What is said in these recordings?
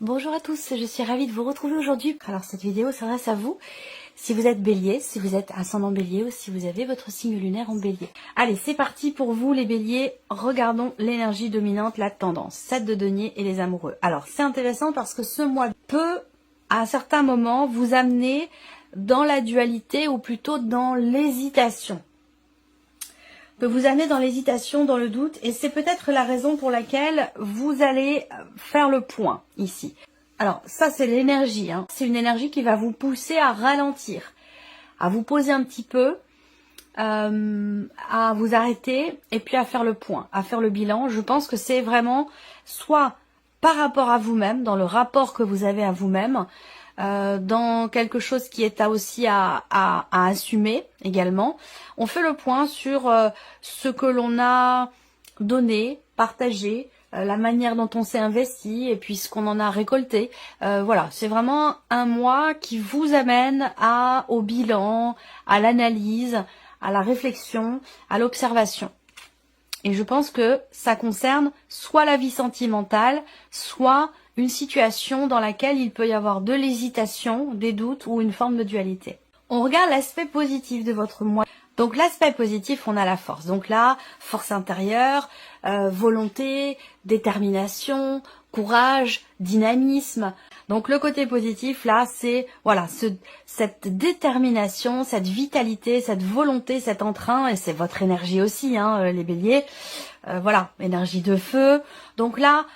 Bonjour à tous, je suis ravie de vous retrouver aujourd'hui. Alors cette vidéo s'adresse à vous, si vous êtes bélier, si vous êtes ascendant bélier ou si vous avez votre signe lunaire en bélier. Allez, c'est parti pour vous les béliers, regardons l'énergie dominante, la tendance, 7 de denier et les amoureux. Alors c'est intéressant parce que ce mois peut, à un certain moment, vous amener dans la dualité ou plutôt dans l'hésitation. Peut vous amener dans l'hésitation, dans le doute, et c'est peut-être la raison pour laquelle vous allez faire le point ici. Alors ça c'est l'énergie, c'est une énergie qui va vous pousser à ralentir, à vous poser un petit peu, à vous arrêter et puis à faire le point, à faire le bilan. Je pense que c'est vraiment soit par rapport à vous-même, dans le rapport que vous avez à vous-même, dans quelque chose qui est aussi à assumer également. On fait le point sur ce que l'on a donné, partagé, la manière dont on s'est investi et puis ce qu'on en a récolté. Voilà, c'est vraiment un mois qui vous amène au bilan, à l'analyse, à la réflexion, à l'observation. Et je pense que ça concerne soit la vie sentimentale, soit une situation dans laquelle il peut y avoir de l'hésitation, des doutes ou une forme de dualité. On regarde l'aspect positif de votre mois. Donc l'aspect positif, on a la force. Donc là, force intérieure, volonté, détermination, courage, dynamisme. Donc le côté positif, là, c'est voilà cette détermination, cette vitalité, cette volonté, cet entrain, et c'est votre énergie aussi, les béliers. Voilà, énergie de feu. Donc là,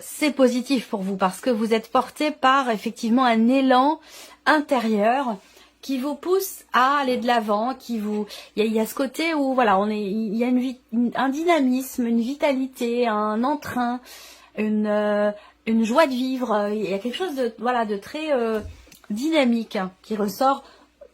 c'est positif pour vous parce que vous êtes porté par effectivement un élan intérieur qui vous pousse à aller de l'avant, il y a ce côté où voilà, il y a un dynamisme, une vitalité, un entrain, une joie de vivre. Il y a quelque chose de très dynamique qui ressort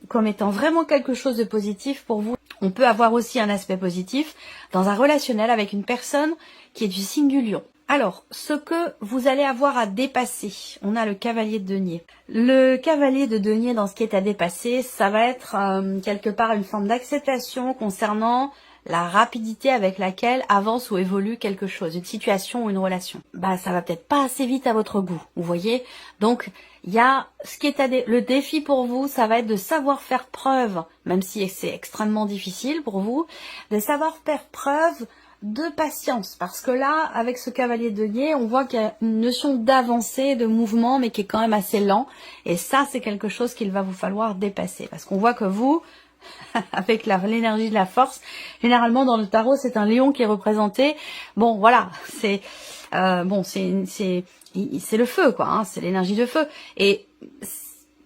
comme étant vraiment quelque chose de positif pour vous. On peut avoir aussi un aspect positif dans un relationnel avec une personne qui est du signe du lion. Alors, ce que vous allez avoir à dépasser, on a le cavalier de denier. Le cavalier de denier dans ce qui est à dépasser, ça va être quelque part une forme d'acceptation concernant la rapidité avec laquelle avance ou évolue quelque chose, une situation ou une relation. Ça va peut-être pas assez vite à votre goût, vous voyez. Donc, il y a ce qui est le défi pour vous, ça va être de savoir faire preuve, même si c'est extrêmement difficile pour vous, de savoir faire preuve de patience, parce que là, avec ce cavalier de denier, on voit qu'il y a une notion d'avancée, de mouvement, mais qui est quand même assez lent, et ça, c'est quelque chose qu'il va vous falloir dépasser, parce qu'on voit que vous, avec l'énergie de la force, généralement dans le tarot, c'est un lion qui est représenté, bon, voilà, c'est le feu, quoi, c'est l'énergie de feu, et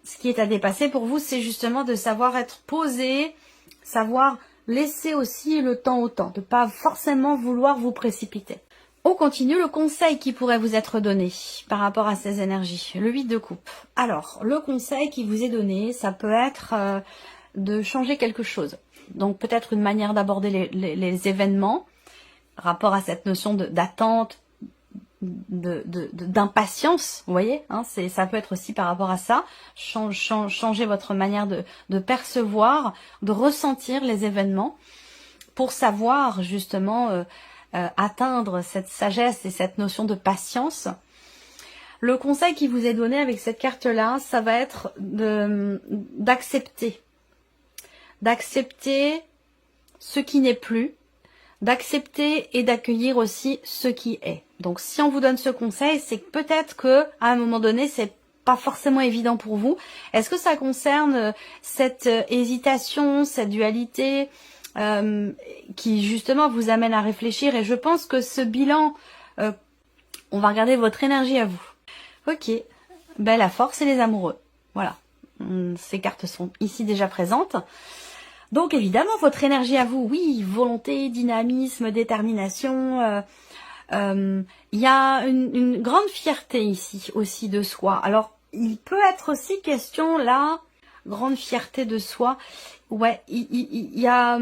ce qui est à dépasser pour vous, c'est justement de savoir être posé, savoir laissez aussi le temps au temps, de ne pas forcément vouloir vous précipiter. On continue, le conseil qui pourrait vous être donné par rapport à ces énergies, le 8 de coupe. Alors, le conseil qui vous est donné, ça peut être de changer quelque chose. Donc peut-être une manière d'aborder les événements, rapport à cette notion d'attente, d'impatience, vous voyez, ça peut être aussi par rapport à ça, changer votre manière de percevoir, de ressentir les événements pour savoir justement atteindre cette sagesse et cette notion de patience. Le conseil qui vous est donné avec cette carte-là, ça va être d'accepter ce qui n'est plus, d'accepter et d'accueillir aussi ce qui est. Donc si on vous donne ce conseil, c'est que peut-être que à un moment donné, c'est pas forcément évident pour vous. Est-ce que ça concerne cette hésitation, cette dualité qui justement vous amène à réfléchir? Et je pense que ce bilan, on va regarder votre énergie à vous. Ok, la force et les amoureux. Voilà, ces cartes sont ici déjà présentes. Donc évidemment, votre énergie à vous, oui, volonté, dynamisme, détermination, il y a une grande fierté ici aussi de soi. Alors, il peut être aussi question là, grande fierté de soi, ouais, il y a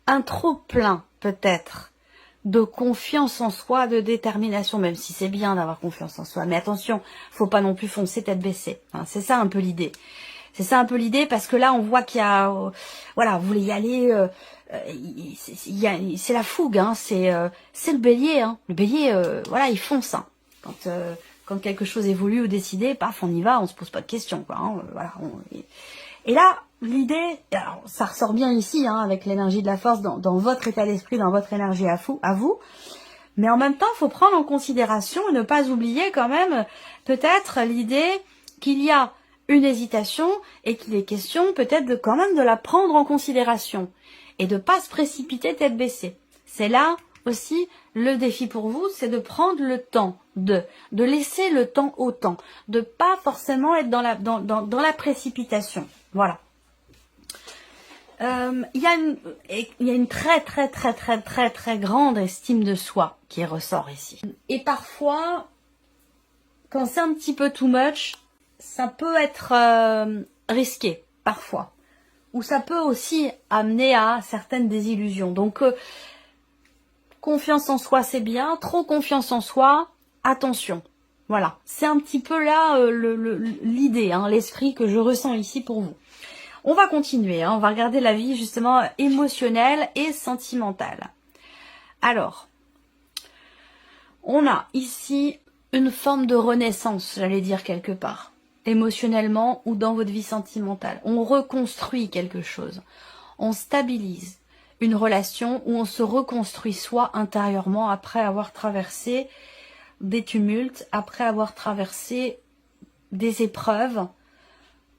un trop-plein peut-être de confiance en soi, de détermination, même si c'est bien d'avoir confiance en soi. Mais attention, faut pas non plus foncer tête baissée, c'est ça un peu l'idée. C'est ça un peu l'idée, parce que là, on voit qu'il y a... voilà, vous voulez y aller... c'est la fougue, c'est le bélier. Le bélier, voilà, il fonce. Quand Quand quelque chose est voulu ou décidé, paf, on y va, on se pose pas de questions, quoi. Hein, voilà. Et là, l'idée, alors, ça ressort bien ici, hein, avec l'énergie de la force dans votre état d'esprit, dans votre énergie à vous. Mais en même temps, il faut prendre en considération et ne pas oublier quand même peut-être l'idée qu'il y a une hésitation et qu'il est question peut-être quand même de la prendre en considération et de pas se précipiter tête baissée. C'est là aussi le défi pour vous, c'est de prendre le temps de laisser le temps au temps, de pas forcément être dans la précipitation. Voilà. Il y a une très grande estime de soi qui ressort ici. Et parfois, quand c'est un petit peu too much, ça peut être risqué, parfois. Ou ça peut aussi amener à certaines désillusions. Donc, confiance en soi, c'est bien. Trop confiance en soi, attention. Voilà, c'est un petit peu là l'idée, hein, l'esprit que je ressens ici pour vous. On va continuer, hein, on va regarder la vie justement émotionnelle et sentimentale. Alors, on a ici une forme de renaissance, j'allais dire quelque part, émotionnellement ou dans votre vie sentimentale. On reconstruit quelque chose, on stabilise une relation où on se reconstruit soi intérieurement après avoir traversé des tumultes, après avoir traversé des épreuves,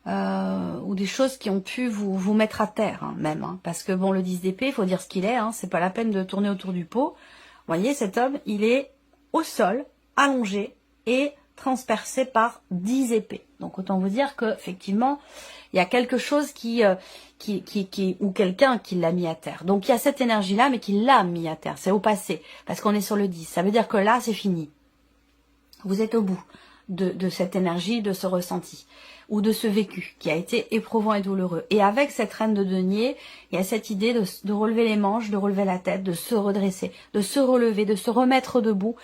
ou des choses qui ont pu vous mettre à terre, hein, même. Hein, parce que bon, le 10 d'épée, il faut dire ce qu'il est, hein, c'est pas la peine de tourner autour du pot. Vous voyez, cet homme, il est au sol, allongé et transpercé par 10 épées. Donc autant vous dire que effectivement, il y a quelque chose ou quelqu'un qui l'a mis à terre. Donc il y a cette énergie-là, mais qui l'a mis à terre. C'est au passé, parce qu'on est sur le 10. Ça veut dire que là, c'est fini. Vous êtes au bout de cette énergie, de ce ressenti, ou de ce vécu qui a été éprouvant et douloureux. Et avec cette reine de denier, il y a cette idée de relever les manches, de relever la tête, de se redresser, de se relever, de se remettre debout,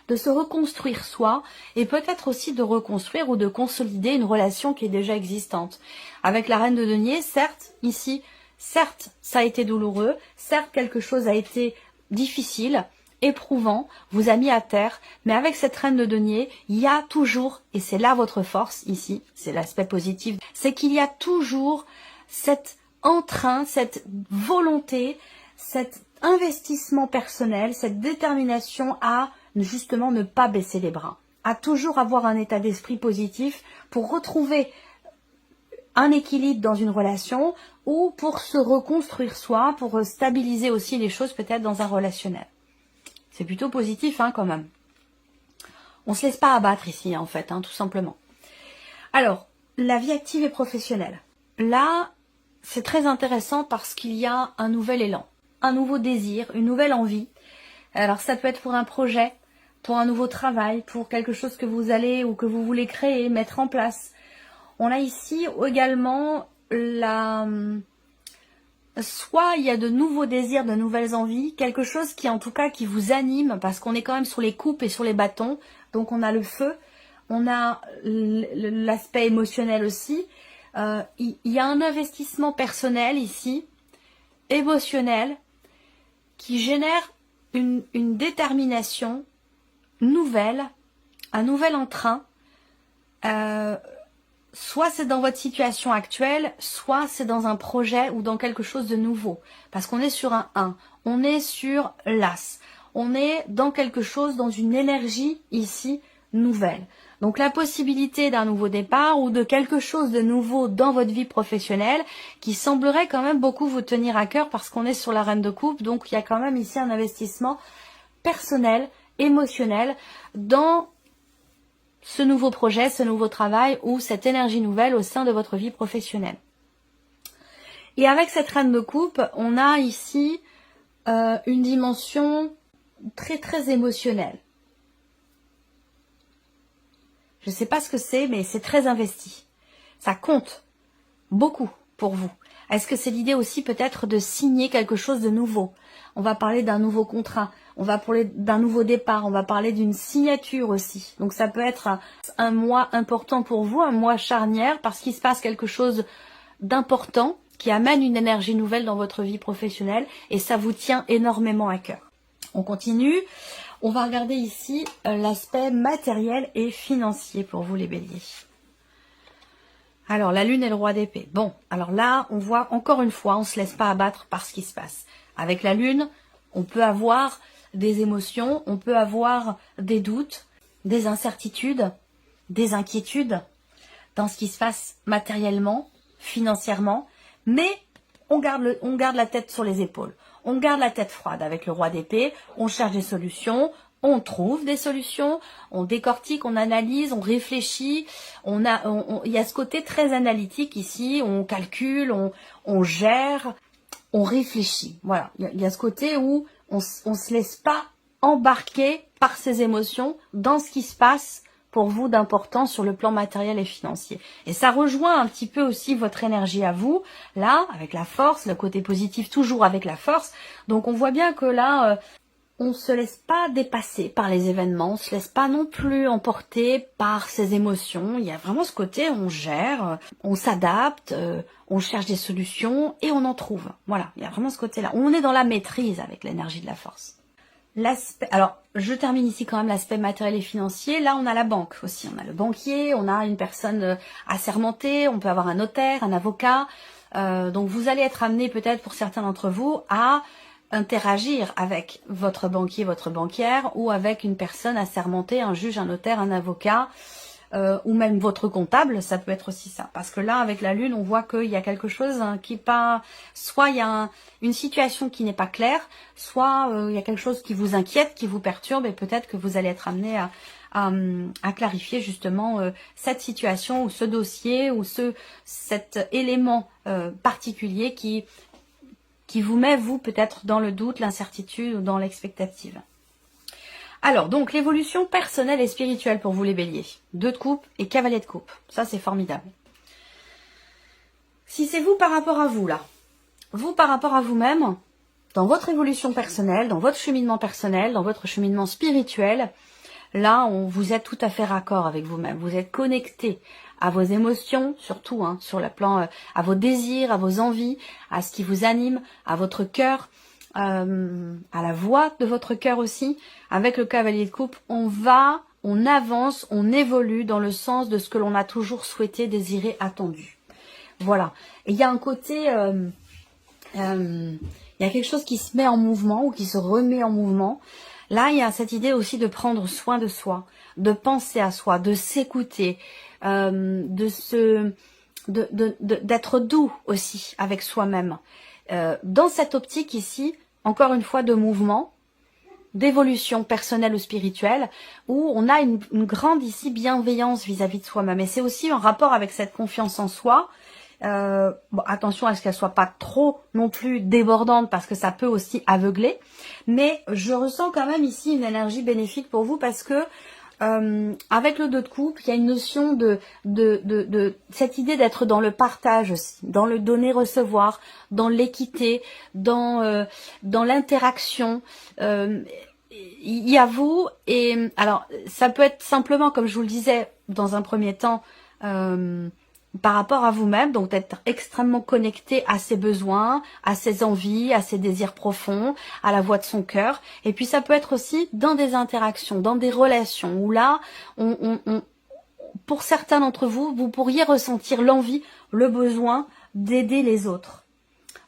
de se reconstruire soi, et peut-être aussi de reconstruire ou de consolider une relation qui est déjà existante. Avec la reine de denier, certes, ici, certes, ça a été douloureux, certes, quelque chose a été difficile, éprouvant, vous a mis à terre, mais avec cette reine de denier, il y a toujours, et c'est là votre force ici, c'est l'aspect positif, c'est qu'il y a toujours cet entrain, cette volonté, cet investissement personnel, cette détermination à justement ne pas baisser les bras, à toujours avoir un état d'esprit positif pour retrouver un équilibre dans une relation ou pour se reconstruire soi, pour stabiliser aussi les choses peut-être dans un relationnel. C'est plutôt positif, hein, quand même. On se laisse pas abattre ici, en fait, hein, tout simplement. Alors, la vie active et professionnelle. Là, c'est très intéressant parce qu'il y a un nouvel élan, un nouveau désir, une nouvelle envie. Alors, ça peut être pour un projet, pour un nouveau travail, pour quelque chose que vous allez ou que vous voulez créer, mettre en place. On a ici également soit il y a de nouveaux désirs, de nouvelles envies, quelque chose qui en tout cas qui vous anime, parce qu'on est quand même sur les coupes et sur les bâtons, donc on a le feu, on a l'aspect émotionnel aussi, il y a un investissement personnel ici, émotionnel, qui génère une détermination nouvelle, un nouvel entrain, soit c'est dans votre situation actuelle, soit c'est dans un projet ou dans quelque chose de nouveau. Parce qu'on est sur un 1, on est sur l'As, on est dans quelque chose, dans une énergie ici nouvelle. Donc la possibilité d'un nouveau départ ou de quelque chose de nouveau dans votre vie professionnelle qui semblerait quand même beaucoup vous tenir à cœur parce qu'on est sur la reine de coupe. Donc il y a quand même ici un investissement personnel, émotionnel dans ce nouveau projet, ce nouveau travail ou cette énergie nouvelle au sein de votre vie professionnelle. Et avec cette reine de coupe, on a ici une dimension très émotionnelle. Je ne sais pas ce que c'est, mais c'est très investi. Ça compte beaucoup pour vous. Est-ce que c'est l'idée aussi peut-être de signer quelque chose de nouveau? On va parler d'un nouveau contrat, on va parler d'un nouveau départ, on va parler d'une signature aussi. Donc ça peut être un mois important pour vous, un mois charnière, parce qu'il se passe quelque chose d'important qui amène une énergie nouvelle dans votre vie professionnelle et ça vous tient énormément à cœur. On continue. On va regarder ici l'aspect matériel et financier pour vous les béliers. Alors, la lune est le roi d'épée. Bon, alors là, on voit encore une fois, on ne se laisse pas abattre par ce qui se passe. Avec la lune, on peut avoir des émotions, on peut avoir des doutes, des incertitudes, des inquiétudes dans ce qui se passe matériellement, financièrement, mais on garde la tête sur les épaules. On garde la tête froide avec le roi d'épée, on cherche des solutions, on trouve des solutions, on décortique, on analyse, on réfléchit. Il y a ce côté très analytique ici, on calcule, on gère, on réfléchit. Voilà, il y a ce côté où on se laisse pas embarquer par ses émotions dans ce qui se passe pour vous d'important sur le plan matériel et financier. Et ça rejoint un petit peu aussi votre énergie à vous, là, avec la force, le côté positif toujours avec la force. Donc on voit bien que là, on se laisse pas dépasser par les événements, on se laisse pas non plus emporter par ses émotions. Il y a vraiment ce côté, on gère, on s'adapte, on cherche des solutions et on en trouve. Voilà, il y a vraiment ce côté-là. On est dans la maîtrise avec l'énergie de la force. Alors, je termine ici quand même l'aspect matériel et financier. Là, on a la banque aussi. On a le banquier, on a une personne assermentée, on peut avoir un notaire, un avocat. Donc, vous allez être amené peut-être pour certains d'entre vous à interagir avec votre banquier, votre banquière ou avec une personne assermentée, un juge, un notaire, un avocat ou même votre comptable, ça peut être aussi ça. Parce que là, avec la lune, on voit qu'il y a quelque chose qui pas... Soit il y a une situation qui n'est pas claire, soit il y a quelque chose qui vous inquiète, qui vous perturbe, et peut-être que vous allez être amené à clarifier justement cette situation ou ce dossier ou cet élément particulier qui vous met, vous, peut-être dans le doute, l'incertitude ou dans l'expectative. Alors, donc, l'évolution personnelle et spirituelle pour vous les béliers. 2 de coupe et cavalier de coupe. Ça, c'est formidable. Si c'est vous par rapport à vous, là, vous par rapport à vous-même, dans votre évolution personnelle, dans votre cheminement personnel, dans votre cheminement spirituel, là, vous êtes tout à fait raccord avec vous-même. Vous êtes connecté à vos émotions, surtout, sur le plan, à vos désirs, à vos envies, à ce qui vous anime, à votre cœur, à la voix de votre cœur aussi. Avec le cavalier de coupe, on avance, on évolue dans le sens de ce que l'on a toujours souhaité, désiré, attendu. Voilà. Et il y a un côté, il y a quelque chose qui se met en mouvement ou qui se remet en mouvement. Là, il y a cette idée aussi de prendre soin de soi, de penser à soi, de s'écouter, d'être doux aussi avec soi-même. Dans cette optique ici, encore une fois, de mouvement, d'évolution personnelle ou spirituelle, où on a une grande ici bienveillance vis-à-vis de soi-même. Et c'est aussi en rapport avec cette confiance en soi. Bon, attention à ce qu'elle soit pas trop non plus débordante parce que ça peut aussi aveugler. Mais je ressens quand même ici une énergie bénéfique pour vous parce que avec le 2 de coupe, il y a une notion de cette idée d'être dans le partage aussi, dans le donner-recevoir, dans l'équité, dans l'interaction. Il y a vous, et alors ça peut être simplement, comme je vous le disais dans un premier temps, par rapport à vous-même, donc d'être extrêmement connecté à ses besoins, à ses envies, à ses désirs profonds, à la voix de son cœur. Et puis ça peut être aussi dans des interactions, dans des relations, où là, pour certains d'entre vous, vous pourriez ressentir l'envie, le besoin d'aider les autres,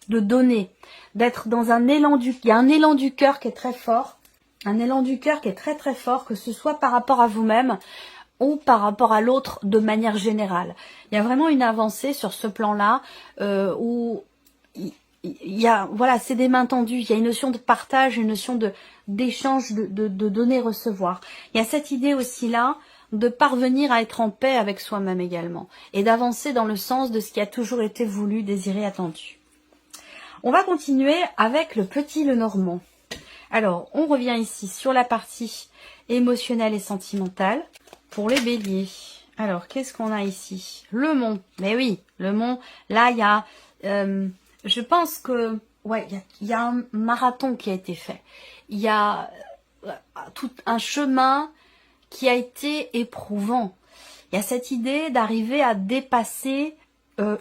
de donner, d'être dans un élan il y a un élan du cœur qui est très fort, un élan du cœur qui est très très fort, que ce soit par rapport à vous-même, ou par rapport à l'autre de manière générale. Il y a vraiment une avancée sur ce plan-là où il y a, voilà, c'est des mains tendues, il y a une notion de partage, une notion d'échange, de donner-recevoir. Il y a cette idée aussi-là de parvenir à être en paix avec soi-même également et d'avancer dans le sens de ce qui a toujours été voulu, désiré, attendu. On va continuer avec le petit Lenormand. Alors, on revient ici sur la partie émotionnelle et sentimentale. Pour les béliers, alors qu'est-ce qu'on a ici? Le mont, mais oui, le mont, là il y a, je pense que, ouais, il y a un marathon qui a été fait. Il y a tout un chemin qui a été éprouvant. Il y a cette idée d'arriver à dépasser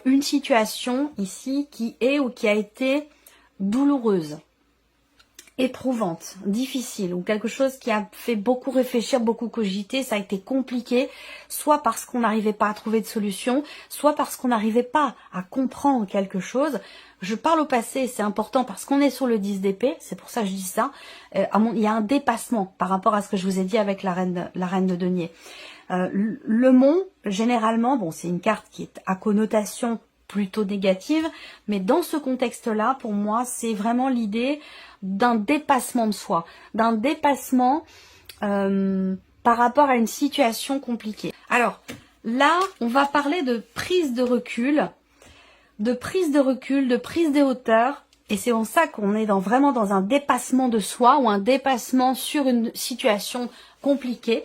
une situation ici qui est ou qui a été douloureuse. éprouvante, difficile, ou quelque chose qui a fait beaucoup réfléchir, beaucoup cogiter, ça a été compliqué, soit parce qu'on n'arrivait pas à trouver de solution, soit parce qu'on n'arrivait pas à comprendre quelque chose. Je parle au passé, c'est important parce qu'on est sur le 10 d'épée, c'est pour ça que je dis ça. Il y a un dépassement par rapport à ce que je vous ai dit avec la reine de denier. Le mont, généralement, bon, c'est une carte qui est à connotation plutôt négative, mais dans ce contexte-là, pour moi, c'est vraiment l'idée d'un dépassement de soi, d'un dépassement par rapport à une situation compliquée. Alors, là, on va parler de prise de recul, de prise de hauteur, et c'est en ça qu'on est vraiment dans un dépassement de soi, ou un dépassement sur une situation compliquée,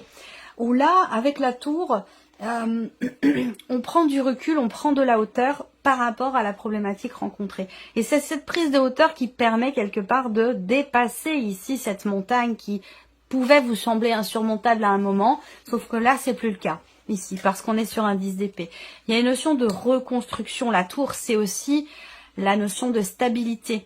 où là, avec la tour, on prend du recul, on prend de la hauteur par rapport à la problématique rencontrée. Et c'est cette prise de hauteur qui permet quelque part de dépasser ici cette montagne qui pouvait vous sembler insurmontable à un moment, sauf que là, c'est plus le cas ici, parce qu'on est sur un 10 d'épée. Il y a une notion de reconstruction. La tour, c'est aussi la notion de stabilité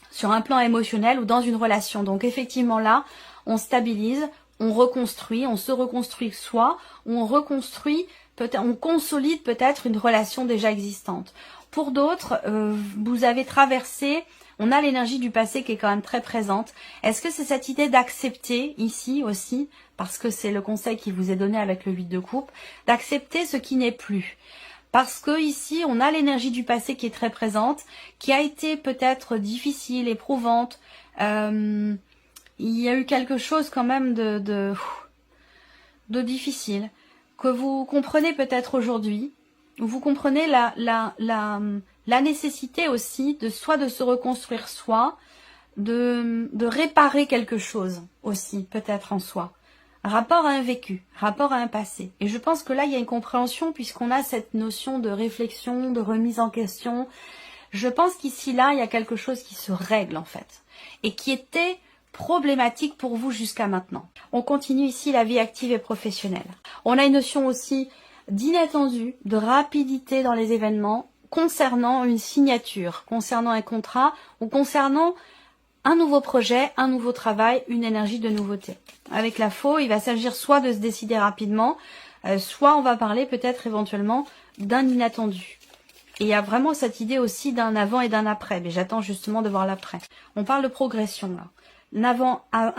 sur un plan émotionnel ou dans une relation. Donc effectivement là, on stabilise, on reconstruit, on se reconstruit soi, on reconstruit, peut-être, on consolide peut-être une relation déjà existante. Pour d'autres, vous avez traversé, on a l'énergie du passé qui est quand même très présente. Est-ce que c'est cette idée d'accepter ici aussi, parce que c'est le conseil qui vous est donné avec le 8 de coupe, d'accepter ce qui n'est plus? Parce que ici, on a l'énergie du passé qui est très présente, qui a été peut-être difficile, éprouvante. Il y a eu quelque chose quand même de difficile, que vous comprenez peut-être aujourd'hui. Vous comprenez la nécessité aussi de soit de se reconstruire soi, de réparer quelque chose aussi, peut-être en soi. Rapport à un vécu, rapport à un passé. Et je pense que là, il y a une compréhension puisqu'on a cette notion de réflexion, de remise en question. Je pense qu'ici, là, il y a quelque chose qui se règle en fait. Et qui était problématique pour vous jusqu'à maintenant. On continue ici la vie active et professionnelle. On a une notion aussi d'inattendu, de rapidité dans les événements concernant une signature, concernant un contrat ou concernant un nouveau projet, un nouveau travail, une énergie de nouveauté. Avec la faux, il va s'agir soit de se décider rapidement, soit on va parler peut-être éventuellement d'un inattendu. Et il y a vraiment cette idée aussi d'un avant et d'un après, mais j'attends justement de voir l'après. On parle de progression là. Un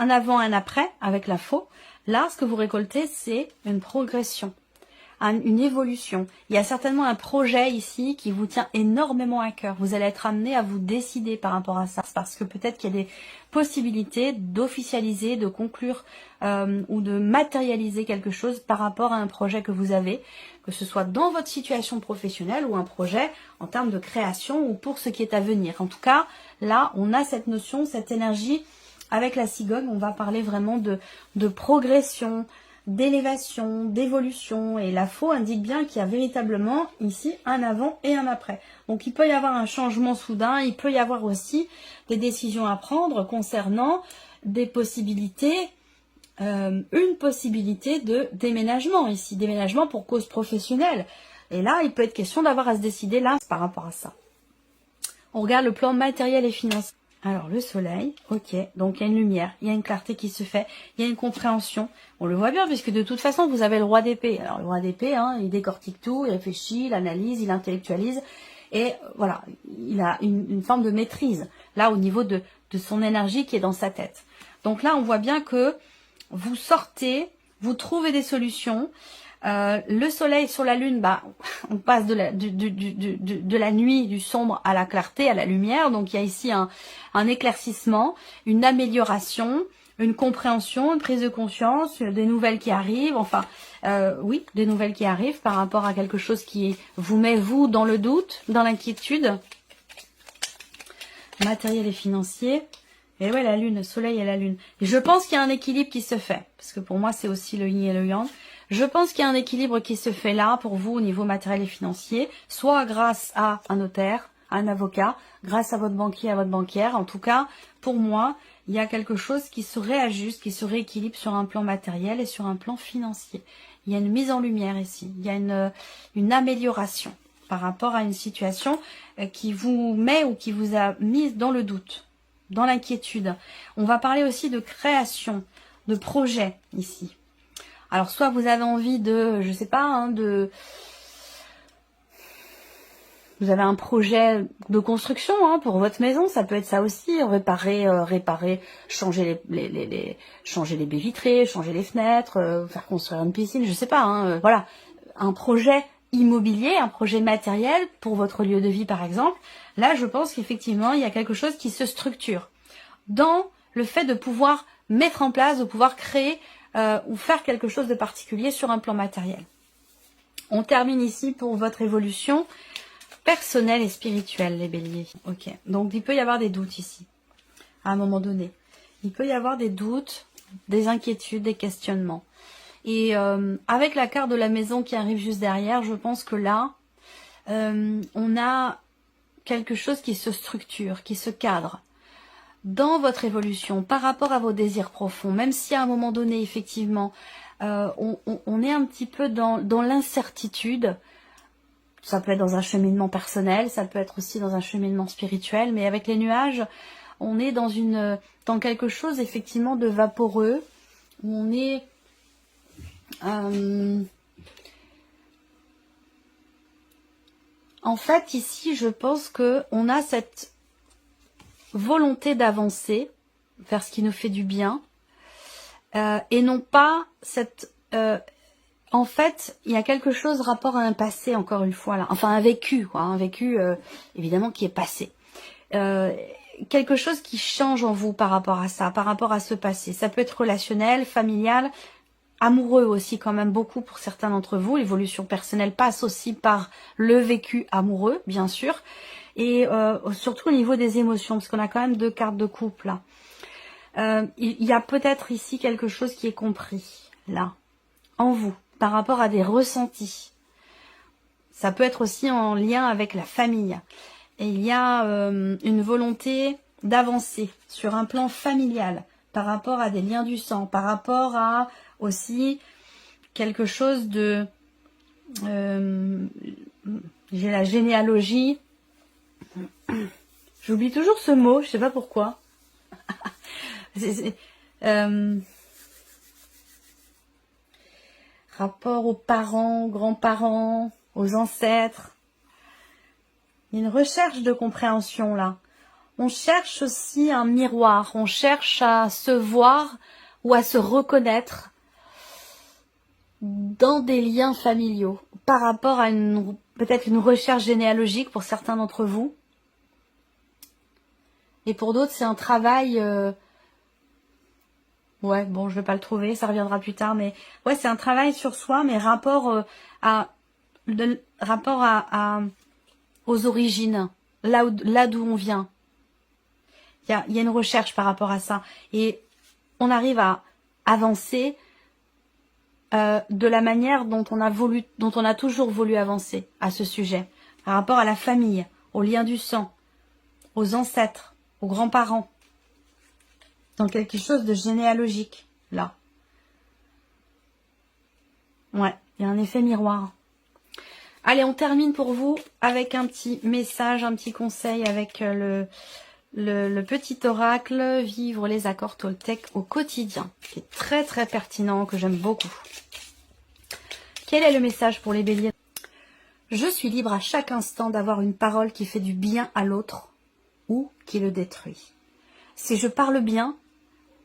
avant, un après avec la faux. Là, ce que vous récoltez, c'est une progression, une évolution. Il y a certainement un projet ici qui vous tient énormément à cœur. Vous allez être amené à vous décider par rapport à ça, parce que peut-être qu'il y a des possibilités d'officialiser, de conclure ou de matérialiser quelque chose par rapport à un projet que vous avez, que ce soit dans votre situation professionnelle ou un projet en termes de création ou pour ce qui est à venir. En tout cas, là, on a cette notion, cette énergie. Avec la cigogne, on va parler vraiment de progression, d'élévation, d'évolution. Et la faux indique bien qu'il y a véritablement ici un avant et un après. Donc il peut y avoir un changement soudain, il peut y avoir aussi des décisions à prendre concernant des possibilités, une possibilité de déménagement ici, déménagement pour cause professionnelle. Et là, il peut être question d'avoir à se décider là par rapport à ça. On regarde le plan matériel et financier. Alors, le soleil, ok, donc il y a une lumière, il y a une clarté qui se fait, il y a une compréhension. On le voit bien, puisque de toute façon, vous avez le roi d'épée. Alors, le roi d'épée, hein, il décortique tout, il réfléchit, il analyse, il intellectualise. Et voilà, il a une forme de maîtrise, là, au niveau de son énergie qui est dans sa tête. Donc là, on voit bien que vous sortez, vous trouvez des solutions. Le soleil sur la lune, bah, on passe de la nuit, du sombre à la clarté, à la lumière. Donc il y a ici un éclaircissement, une amélioration, une compréhension, une prise de conscience, des nouvelles qui arrivent. Enfin, oui, des nouvelles qui arrivent par rapport à quelque chose qui vous met, vous, dans le doute, dans l'inquiétude. Matériel et financier. Et ouais, la lune, le soleil et la lune. Et je pense qu'il y a un équilibre qui se fait. Parce que pour moi, c'est aussi le yin et le yang. Je pense qu'il y a un équilibre qui se fait là pour vous au niveau matériel et financier. Soit grâce à un notaire, à un avocat, grâce à votre banquier, à votre banquière. En tout cas, pour moi, il y a quelque chose qui se réajuste, qui se rééquilibre sur un plan matériel et sur un plan financier. Il y a une mise en lumière ici. Il y a une amélioration par rapport à une situation qui vous met ou qui vous a mis dans le doute. dans l'inquiétude. On va parler aussi de création, de projet ici. Alors soit vous avez envie de, je sais pas, hein, vous avez un projet de construction hein, pour votre maison, ça peut être ça aussi, réparer, changer changer les baies vitrées, changer les fenêtres, faire construire une piscine, je sais pas, hein, voilà, un projet immobilier, un projet matériel pour votre lieu de vie par exemple. Là, je pense qu'effectivement, il y a quelque chose qui se structure dans le fait de pouvoir mettre en place, de pouvoir créer ou faire quelque chose de particulier sur un plan matériel. On termine ici pour votre évolution personnelle et spirituelle, les béliers. Ok, donc il peut y avoir des doutes ici, à un moment donné. Il peut y avoir des doutes, des inquiétudes, des questionnements. Et avec la carte de la maison qui arrive juste derrière, je pense que là, on a quelque chose qui se structure, qui se cadre dans votre évolution par rapport à vos désirs profonds. Même si à un moment donné, effectivement, on est un petit peu dans l'incertitude. Ça peut être dans un cheminement personnel, ça peut être aussi dans un cheminement spirituel, mais avec les nuages, on est dans quelque chose effectivement de vaporeux, où on est en fait ici je pense que on a cette volonté d'avancer vers ce qui nous fait du bien, et non pas cette en fait, il y a quelque chose rapport à un passé, encore une fois, là. Enfin, un vécu, quoi. Un vécu, évidemment, qui est passé. Quelque chose qui change en vous par rapport à ça, par rapport à ce passé. Ça peut être relationnel, familial, amoureux aussi, quand même, beaucoup pour certains d'entre vous. L'évolution personnelle passe aussi par le vécu amoureux, bien sûr. Et surtout au niveau des émotions, parce qu'on a quand même 2 cartes de couple, là. Il y a peut-être ici quelque chose qui est compris, là, en vous, par rapport à des ressentis. Ça peut être aussi en lien avec la famille. Et il y a une volonté d'avancer sur un plan familial, par rapport à des liens du sang, par rapport à aussi quelque chose de... j'ai la généalogie. J'oublie toujours ce mot, je sais pas pourquoi. Rapport aux parents, aux grands-parents, aux ancêtres. Il y a une recherche de compréhension là. On cherche aussi un miroir, on cherche à se voir ou à se reconnaître dans des liens familiaux par rapport à peut-être une recherche généalogique pour certains d'entre vous. Et pour d'autres, c'est un travail... Ouais, bon, je vais pas le trouver, ça reviendra plus tard, mais ouais, c'est un travail sur soi, mais rapport aux origines, là d'où on vient. Il y a une recherche par rapport à ça, et on arrive à avancer de la manière dont on a toujours voulu avancer à ce sujet, par rapport à la famille, aux liens du sang, aux ancêtres, aux grands-parents. Dans quelque chose de généalogique, là. Ouais, il y a un effet miroir. Allez, on termine pour vous avec un petit message, un petit conseil avec le petit oracle, vivre les accords Toltec au quotidien, qui est très très pertinent, que j'aime beaucoup. Quel est le message pour les béliers? Je suis libre à chaque instant d'avoir une parole qui fait du bien à l'autre ou qui le détruit. Si je parle bien,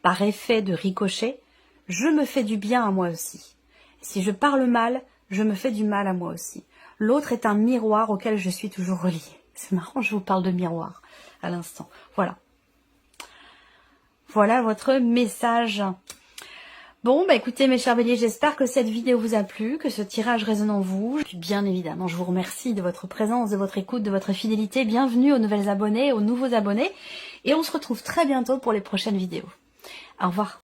par effet de ricochet, je me fais du bien à moi aussi. Si je parle mal, je me fais du mal à moi aussi. L'autre est un miroir auquel je suis toujours reliée. C'est marrant, je vous parle de miroir à l'instant. Voilà. Voilà votre message. Bon, bah écoutez mes chers béliers, j'espère que cette vidéo vous a plu, que ce tirage résonne en vous. Bien évidemment, je vous remercie de votre présence, de votre écoute, de votre fidélité. Bienvenue aux nouvelles abonnés, aux nouveaux abonnés. Et on se retrouve très bientôt pour les prochaines vidéos. Au revoir.